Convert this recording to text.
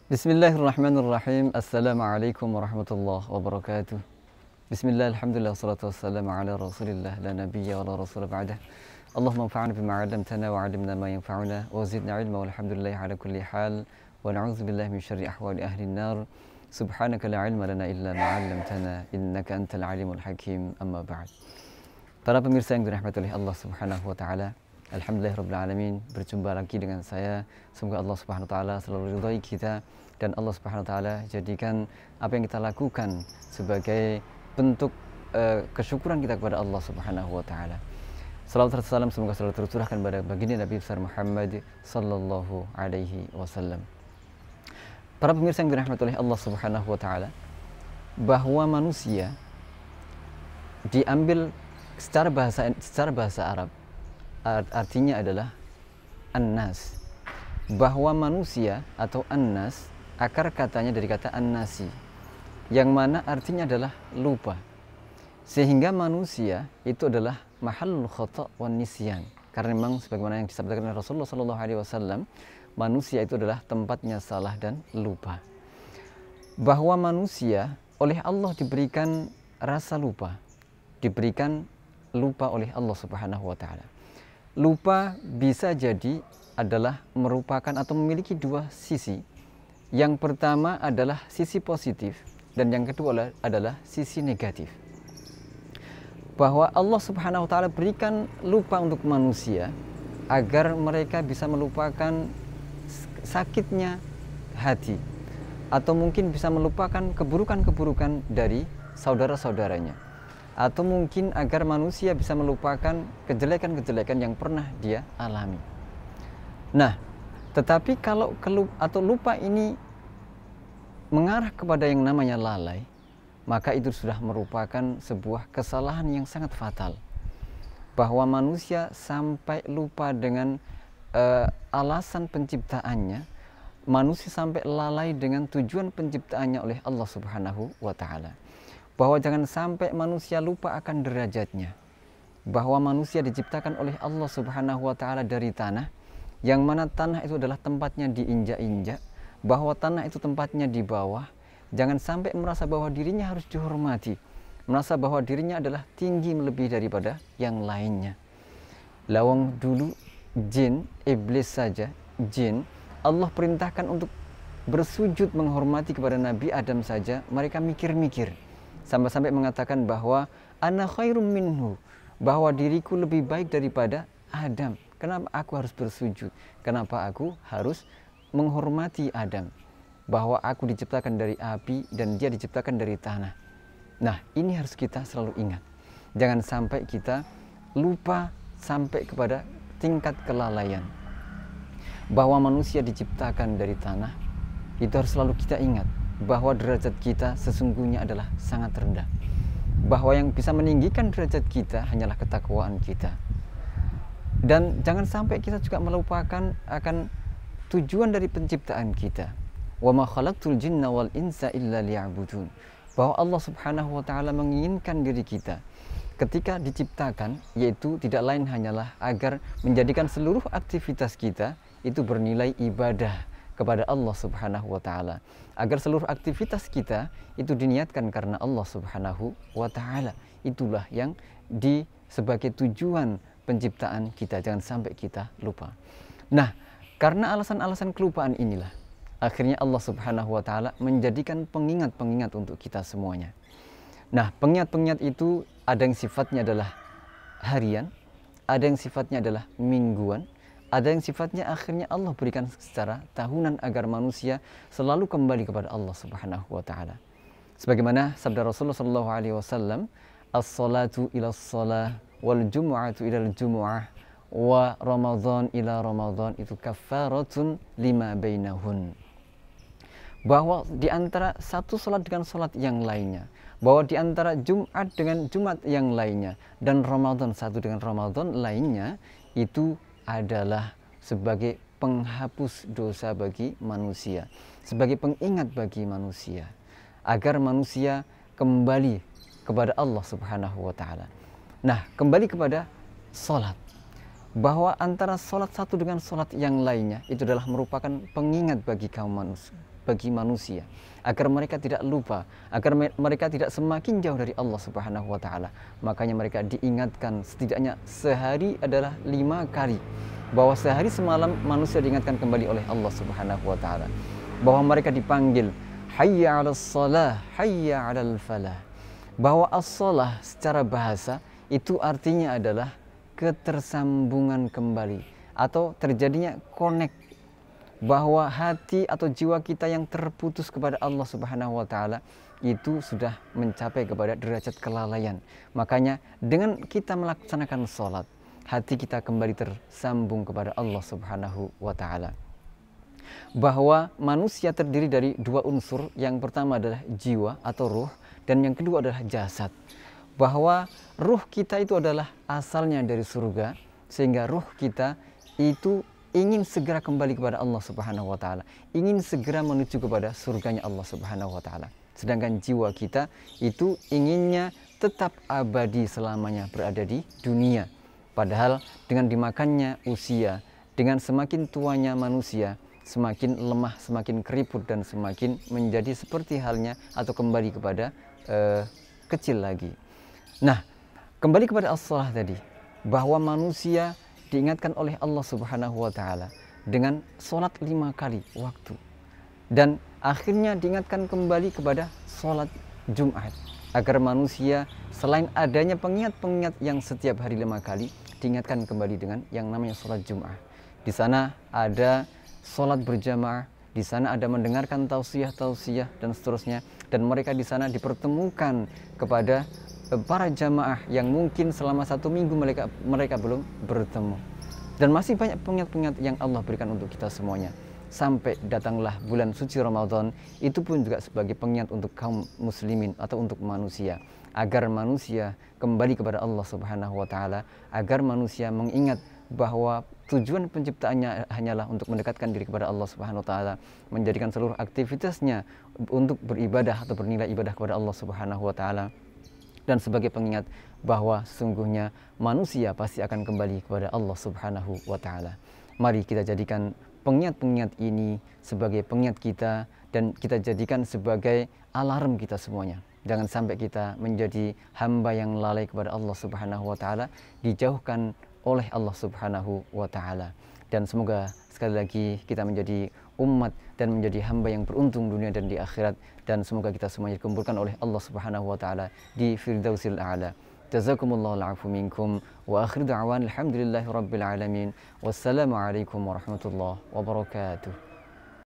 Bismillahirrahmanirrahim. Assalamualaikum warahmatullahi wabarakatuh. Bismillah, alhamdulillah, salatu wassalamu ala rasulillah, la nabiyya wa la rasul ba'dah. Allahumma anfa'na bima 'allamtana wa 'allimna ma yanfa'una wa zidna 'ilma walhamdulillahi ala kulli hal wa na'udzu billahi min syarri ahwali ahli an-nar. Subhanaka la 'ilma lana illa ma 'allamtana innaka antal 'alimul hakim. Amma ba'd. Para pemirsa yang dirahmati oleh Allah Subhanahu wa taala, alhamdulillahirabbil alamin, berjumpa lagi dengan saya. Semoga Allah Subhanahu wa taala selalu ridhai kita dan Allah Subhanahu wa taala jadikan apa yang kita lakukan sebagai bentuk kesyukuran kita kepada Allah Subhanahu wa taala. Salawat dan salam semoga selalu tercurahkan pada baginda Nabi besar Muhammad sallallahu alaihi wasallam. Para pemirsa yang dirahmati oleh Allah Subhanahu wa taala, bahwa manusia diambil secara bahasa Arab artinya adalah an-nas. Bahwa manusia atau an-nas akar katanya dari kata an-nasi, yang mana artinya adalah lupa. Sehingga manusia itu adalah mahallul khata' wan nisyan. Karena memang sebagaimana yang disabdakan oleh Rasulullah sallallahu alaihi wasallam, manusia itu adalah tempatnya salah dan lupa. Bahwa manusia oleh Allah diberikan rasa lupa, diberikan lupa oleh Allah Subhanahu wa taala. Lupa bisa jadi adalah merupakan atau memiliki dua sisi. Yang pertama adalah sisi positif dan yang kedua adalah sisi negatif. Bahwa Allah Subhanahu wa taala berikan lupa untuk manusia agar mereka bisa melupakan sakitnya hati atau mungkin bisa melupakan keburukan-keburukan dari saudara-saudaranya, atau mungkin agar manusia bisa melupakan kejelekan-kejelekan yang pernah dia alami. Nah, tetapi kalau lupa ini mengarah kepada yang namanya lalai, maka itu sudah merupakan sebuah kesalahan yang sangat fatal. Bahwa manusia sampai lupa dengan alasan penciptaannya, manusia sampai lalai dengan tujuan penciptaannya oleh Allah Subhanahu wa taala. Bahwa jangan sampai manusia lupa akan derajatnya. Bahwa manusia diciptakan oleh Allah Subhanahu wa taala dari tanah, yang mana tanah itu adalah tempatnya diinjak-injak, bahwa tanah itu tempatnya di bawah. Jangan sampai merasa bahwa dirinya harus dihormati, merasa bahwa dirinya adalah tinggi melebihi daripada yang lainnya. Lawang dulu jin, iblis saja, jin, Allah perintahkan untuk bersujud menghormati kepada Nabi Adam saja, mereka mikir-mikir. Sampai-sampai mengatakan bahwa ana khairum minhu, bahwa diriku lebih baik daripada Adam. Kenapa aku harus bersujud? Kenapa aku harus menghormati Adam? Bahwa aku diciptakan dari api dan dia diciptakan dari tanah. Nah, ini harus kita selalu ingat. Jangan sampai kita lupa sampai kepada tingkat kelalaian. Bahwa manusia diciptakan dari tanah, itu harus selalu kita ingat. Bahwa derajat kita sesungguhnya adalah sangat rendah. Bahwa yang bisa meninggikan derajat kita hanyalah ketakwaan kita. Dan jangan sampai kita juga melupakan akan tujuan dari penciptaan kita. Wa ma khalaqtul jinna wal insa illa liya'budun. Bahwa Allah Subhanahu wa taala menginginkan diri kita ketika diciptakan, yaitu tidak lain hanyalah agar menjadikan seluruh aktivitas kita itu bernilai ibadah kepada Allah Subhanahu wa taala. Agar seluruh aktivitas kita itu diniatkan karena Allah Subhanahu wa taala. Itulah yang sebagai tujuan penciptaan kita. Jangan sampai kita lupa. Nah, karena alasan-alasan kelupaan inilah akhirnya Allah Subhanahu wa taala menjadikan pengingat-pengingat untuk kita semuanya. Nah, pengingat-pengingat itu ada yang sifatnya adalah harian, ada yang sifatnya adalah mingguan, ada yang sifatnya akhirnya Allah berikan secara tahunan agar manusia selalu kembali kepada Allah Subhanahu wa taala. Sebagaimana sabda Rasulullah sallallahu alaihi wasallam, as-salatu ila as-salah wal jumu'atu ila al-jumu'ah wa Ramadan ila Ramadan itu kafaratun lima bainahun. Bahwa di antara satu salat dengan salat yang lainnya, bahwa di antara Jumat dengan Jumat yang lainnya, dan Ramadan satu dengan Ramadan lainnya, itu adalah sebagai penghapus dosa bagi manusia, sebagai pengingat bagi manusia, agar manusia kembali kepada Allah Subhanahu wa taala. Nah, kembali kepada salat. Bahwa antara sholat satu dengan sholat yang lainnya itu adalah merupakan pengingat bagi kaum manusia, bagi manusia, agar mereka tidak lupa, agar mereka tidak semakin jauh dari Allah Subhanahu wa taala. Makanya mereka diingatkan setidaknya sehari adalah 5 kali, bahwa sehari semalam manusia diingatkan kembali oleh Allah Subhanahu wa taala, bahwa mereka dipanggil hayya 'alas shalah, hayya 'alal falah. Bahwa as-shalah secara bahasa itu artinya adalah ketersambungan kembali atau terjadinya connect, bahwa hati atau jiwa kita yang terputus kepada Allah Subhanahu wa taala itu sudah mencapai kepada derajat kelalaian. Makanya dengan kita melaksanakan sholat, hati kita kembali tersambung kepada Allah Subhanahu wa taala. Bahwa manusia terdiri dari 2 unsur, yang pertama adalah jiwa atau ruh, dan yang kedua adalah jasad. Bahwa ruh kita itu adalah asalnya dari surga, sehingga ruh kita itu ingin segera kembali kepada Allah Subhanahu wa taala, ingin segera menuju kepada surganya Allah Subhanahu wa taala. Sedangkan jiwa kita itu inginnya tetap abadi selamanya berada di dunia. Padahal dengan dimakannya usia, dengan semakin tuanya manusia, semakin lemah, semakin keriput, dan semakin menjadi seperti halnya atau kembali kepada kecil lagi. Nah, kembali kepada as-shalah tadi, bahwa manusia diingatkan oleh Allah Subhanahu wa taala dengan sholat 5 kali waktu, dan akhirnya diingatkan kembali kepada sholat Jumat, agar manusia selain adanya pengingat-pengingat yang setiap hari 5 kali, diingatkan kembali dengan yang namanya sholat Jumat. Di sana ada sholat berjamaah, di sana ada mendengarkan tausiah dan seterusnya, dan mereka di sana dipertemukan kepada para jamaah yang mungkin selama 1 minggu mereka belum bertemu. Dan masih banyak pengingat-pengingat yang Allah berikan untuk kita semuanya. Sampai datanglah bulan suci Ramadan, itu pun juga sebagai pengingat untuk kaum muslimin atau untuk manusia, agar manusia kembali kepada Allah Subhanahu wa taala, agar manusia mengingat bahwa tujuan penciptaannya hanyalah untuk mendekatkan diri kepada Allah Subhanahu wa taala, menjadikan seluruh aktivitasnya untuk beribadah atau bernilai ibadah kepada Allah Subhanahu wa taala, dan sebagai pengingat bahwa sesungguhnya manusia pasti akan kembali kepada Allah Subhanahu wa taala. Mari kita jadikan pengingat-pengingat ini sebagai pengingat kita, dan kita jadikan sebagai alarm kita semuanya. Jangan sampai kita menjadi hamba yang lalai kepada Allah Subhanahu wa taala, dijauhkan oleh Allah Subhanahu wa taala. Dan semoga sekali lagi kita menjadi umat dan menjadi hamba yang beruntung dunia dan di akhirat, dan semoga kita semuanya dikumpulkan oleh Allah Subhanahu wa taala di Firdausil A'la. Jazakumullahu al'afu minkum wa akhir da'wan alhamdulillahi rabbil alamin. Wassalamu alaikum warahmatullahi wabarakatuh.